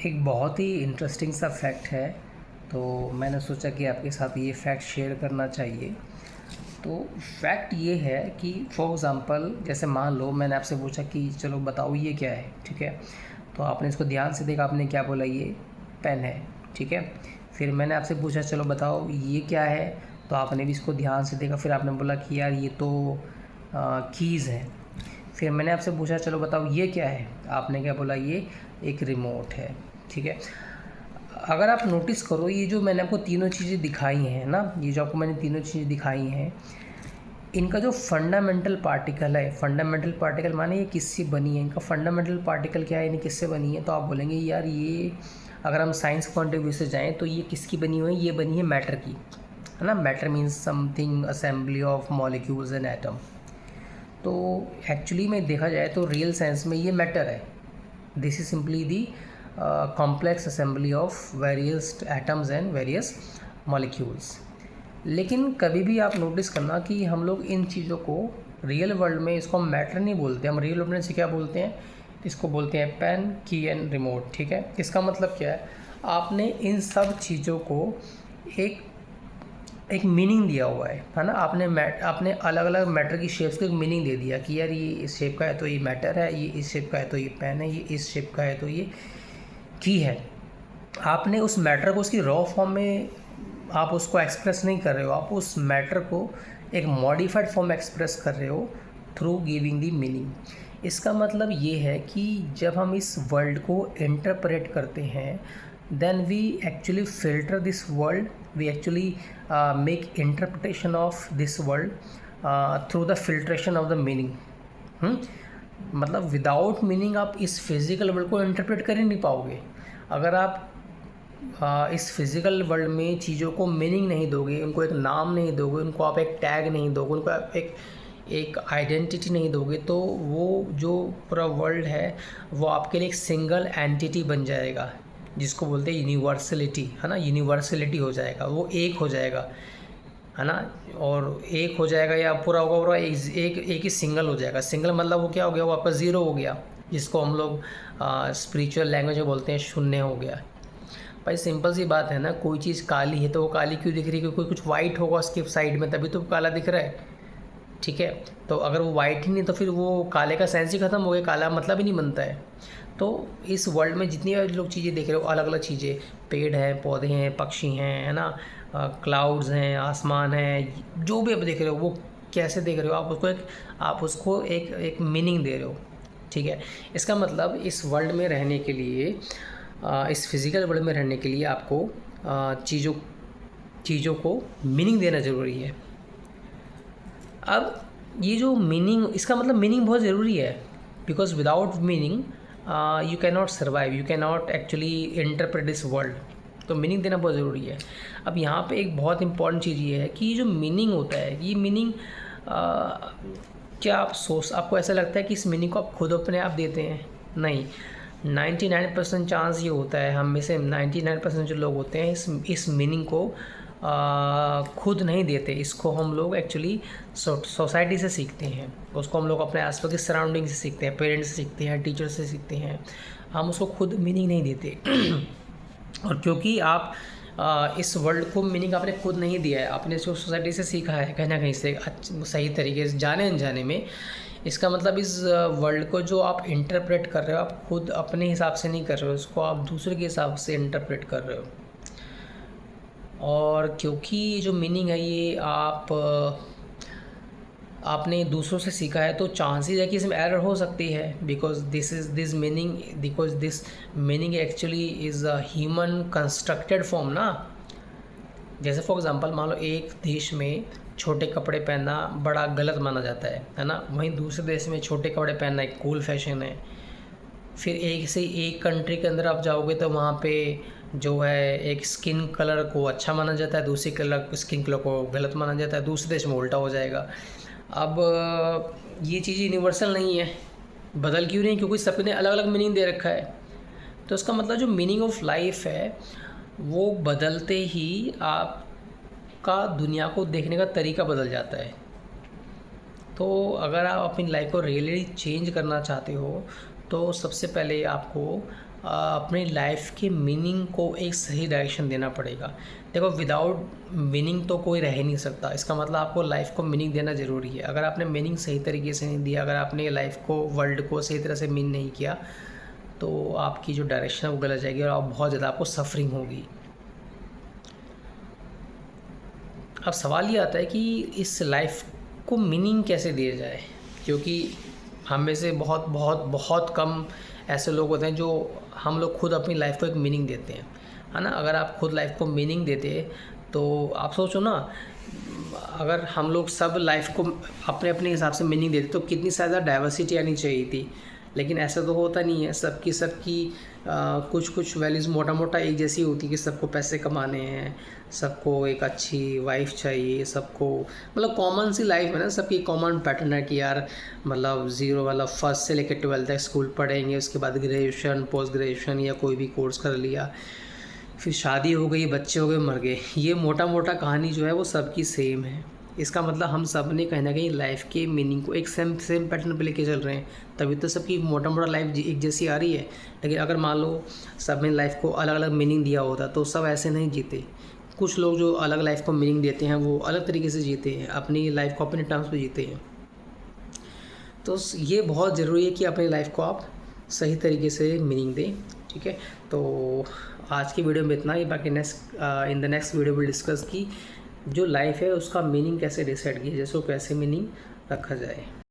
एक बहुत ही इंटरेस्टिंग सा फैक्ट है, तो मैंने सोचा कि आपके साथ ये फैक्ट शेयर करना चाहिए। तो फैक्ट ये है कि फॉर एग्ज़ाम्पल जैसे मान लो मैंने आपसे पूछा कि चलो बताओ ये क्या है, ठीक है। तो आपने इसको ध्यान से देखा, आपने क्या बोला, ये पेन है, ठीक है। फिर मैंने आपसे पूछा चलो बताओ ये क्या है, तो आपने भी इसको ध्यान से देखा, फिर आपने बोला कि यार ये तो कीज़ है। फिर मैंने आपसे पूछा चलो बताओ ये क्या है, आपने क्या बोला, ये एक रिमोट है, ठीक है। अगर आप नोटिस करो ये जो मैंने आपको तीनों चीज़ें दिखाई हैं ना, ये जो आपको मैंने तीनों चीज़ें दिखाई हैं, इनका जो फंडामेंटल पार्टिकल है, फंडामेंटल पार्टिकल माने ये किससे बनी है, इनका फंडामेंटल पार्टिकल क्या है, यानी किससे बनी है। तो आप बोलेंगे यार ये, अगर हम साइंस पॉइंट ऑफ व्यू से जाएँ तो ये किसकी बनी हुई है, ये बनी है मैटर की, है ना। Matter means something assembly of molecules and atom. तो एक्चुअली में देखा जाए तो रियल सेंस में ये मैटर है। This is simply the complex assembly of various atoms and various molecules. लेकिन कभी भी आप नोटिस करना कि हम लोग इन चीज़ों को रियल वर्ल्ड में इसको हम मैटर नहीं बोलते, हम रियल वर्ल्ड में से क्या बोलते हैं, इसको बोलते हैं पेन, की एंड रिमोट, ठीक है। इसका मतलब क्या है, आपने इन सब चीज़ों को एक एक मीनिंग दिया हुआ है ना। आपने अलग अलग मैटर की शेप्स को एक मीनिंग दे दिया कि यार ये इस शेप का है तो ये मैटर है, ये इस शेप का है तो ये पेन है, ये इस शेप का है तो ये की है। आपने उस मैटर को उसकी रॉ फॉर्म में आप उसको एक्सप्रेस नहीं कर रहे हो, आप उस मैटर को एक मॉडिफाइड फॉर्म में एक्सप्रेस कर रहे हो थ्रू गिविंग दी मीनिंग। इसका मतलब ये है कि जब हम इस वर्ल्ड को इंटरप्रेट करते हैं, then we actually filter this world, we actually make interpretation of this world through the filtration of the meaning। मतलब विदाउट मीनिंग आप इस फिज़िकल वर्ल्ड को इंटरप्रेट कर ही नहीं पाओगे। अगर आप इस फिज़िकल वर्ल्ड में चीज़ों को मीनिंग नहीं दोगे, उनको एक नाम नहीं दोगे, उनको आप एक टैग नहीं दोगे, उनको आप एक आइडेंटिटी नहीं दोगे, तो वो जो पूरा वर्ल्ड है वो आपके लिए एक सिंगल एंटिटी बन जाएगा, जिसको बोलते हैं यूनिवर्सलिटी, है ना। यूनिवर्सलिटी हो जाएगा, वो एक हो जाएगा, है ना। और एक हो जाएगा या पूरा होगा, पूरा एक ही सिंगल हो जाएगा। सिंगल मतलब वो क्या हो गया, वो आपका ज़ीरो हो गया, जिसको हम लोग स्पिरिचुअल लैंग्वेज में बोलते हैं शून्य हो गया। भाई सिंपल सी बात है ना, कोई चीज़ काली है तो वो काली क्यों दिख रही है, क्योंकि कुछ वाइट होगा उसके साइड में, तभी तो काला दिख रहा है, ठीक है। तो अगर वो वाइट ही नहीं तो फिर वो काले का सेंस ही ख़त्म हो गया, काला मतलब ही नहीं बनता है। तो इस वर्ल्ड में जितनी लोग चीज़ें देख रहे हो, अलग अलग चीज़ें, पेड़ हैं, पौधे हैं, पक्षी हैं, है ना, क्लाउड्स हैं, आसमान है, जो भी आप देख रहे हो वो कैसे देख रहे हो, आप उसको एक मीनिंग दे रहे हो, ठीक है। इसका मतलब इस वर्ल्ड में रहने के लिए, इस फिज़िकल वर्ल्ड में रहने के लिए आपको चीज़ों को मीनिंग देना ज़रूरी है। अब ये जो मीनिंग, इसका मतलब मीनिंग बहुत ज़रूरी है, because without meaning you can not survive, you can not actually interpret this world. तो मीनिंग देना बहुत ज़रूरी है। अब यहाँ पे एक बहुत इंपॉर्टेंट चीज़ ये है कि ये जो मीनिंग होता है, ये मीनिंग क्या आपको ऐसा लगता है कि इस मीनिंग को आप खुद अपने आप देते हैं? नहीं, 99% चांस ये होता है, हम में से 99% जो लोग होते हैं इस मीनिंग को खुद नहीं देते। इसको हम लोग एक्चुअली सोसाइटी से सीखते हैं, उसको हम लोग अपने आसपास के सराउंडिंग से सीखते हैं, पेरेंट्स से सीखते हैं, टीचर से सीखते हैं, हम उसको खुद मीनिंग नहीं देते। और क्योंकि आप इस वर्ल्ड को मीनिंग आपने खुद नहीं दिया है, आपने इसको सोसाइटी से सीखा है कहीं ना कहीं से सही तरीके से, जाने अनजाने में। इसका मतलब इस वर्ल्ड को जो आप इंटरप्रेट कर रहे हो, आप खुद अपने हिसाब से नहीं कर रहे हो, इसको आप दूसरे के हिसाब से इंटरप्रेट कर रहे हो। और क्योंकि ये जो मीनिंग है ये आपने दूसरों से सीखा है, तो चांसेस है कि इसमें एरर हो सकती है, because this meaning actually is a human constructed form ना। जैसे फॉर एग्जांपल मान लो एक देश में छोटे कपड़े पहनना बड़ा गलत माना जाता है ना। वहीं दूसरे देश में छोटे कपड़े पहनना एक कूल फैशन है। फिर एक कंट्री के अंदर आप जाओगे तो वहाँ पे जो है एक स्किन कलर को अच्छा माना जाता है, दूसरी स्किन कलर को गलत माना जाता है, दूसरे देश में उल्टा हो जाएगा। अब ये चीज़ यूनिवर्सल नहीं है, बदल क्यों नहीं, क्योंकि सबने अलग अलग मीनिंग दे रखा है। तो इसका मतलब जो मीनिंग ऑफ लाइफ है वो बदलते ही आपका दुनिया को देखने का तरीका बदल जाता है। तो अगर आप अपनी लाइफ को रियली चेंज करना चाहते हो तो सबसे पहले आपको अपनी लाइफ के मीनिंग को एक सही डायरेक्शन देना पड़ेगा। देखो, विदाउट मीनिंग तो कोई रह नहीं सकता। इसका मतलब आपको लाइफ को मीनिंग देना ज़रूरी है। अगर आपने मीनिंग सही तरीके से नहीं दिया, अगर आपने लाइफ को, वर्ल्ड को सही तरह से मीन नहीं किया, तो आपकी जो डायरेक्शन है वो गलत जाएगी और आप बहुत ज़्यादा आपको सफरिंग होगी। अब सवाल ये आता है कि इस लाइफ को मीनिंग कैसे दिया जाए, क्योंकि हम में से बहुत बहुत बहुत कम ऐसे लोग होते हैं जो हम लोग खुद अपनी लाइफ को एक मीनिंग देते हैं, है ना। अगर आप खुद लाइफ को मीनिंग देते तो आप सोचो ना, अगर हम लोग सब लाइफ को अपने अपने हिसाब से मीनिंग देते तो कितनी ज़्यादा डाइवर्सिटी आनी चाहिए थी। लेकिन ऐसा तो होता नहीं है। सबकी कुछ कुछ वैल्यूज़ मोटा मोटा एक जैसी होती है कि सबको पैसे कमाने हैं, सबको एक अच्छी वाइफ चाहिए, सबको मतलब कॉमन सी लाइफ है ना, सबकी कॉमन पैटर्न है कि यार मतलब ज़ीरो वाला फर्स्ट से लेकर 12th तक स्कूल पढ़ेंगे, उसके बाद ग्रेजुएशन, पोस्ट ग्रेजुएशन या कोई भी कोर्स कर लिया, फिर शादी हो गई, बच्चे हो गए, मर गए। ये मोटा मोटा कहानी जो है वो सबकी सेम है। इसका मतलब हम सब ने कहीं ना कहीं लाइफ के मीनिंग को एक सेम पैटर्न पे लेके चल रहे हैं, तभी तो सबकी मोटा मोटा लाइफ एक जैसी आ रही है। लेकिन अगर मान लो सब ने लाइफ को अलग अलग मीनिंग दिया होता तो सब ऐसे नहीं जीते। कुछ लोग जो अलग लाइफ को मीनिंग देते हैं वो अलग तरीके से जीते हैं, अपनी लाइफ को अपने टर्म्स पे जीते हैं। तो ये बहुत ज़रूरी है कि अपनी लाइफ को आप सही तरीके से मीनिंग दें, ठीक है। तो आज की वीडियो में इतना ही। बाकी in the next video will discuss की जो लाइफ है उसका मीनिंग कैसे डिसाइड किया जाए, जैसे कैसे मीनिंग रखा जाए।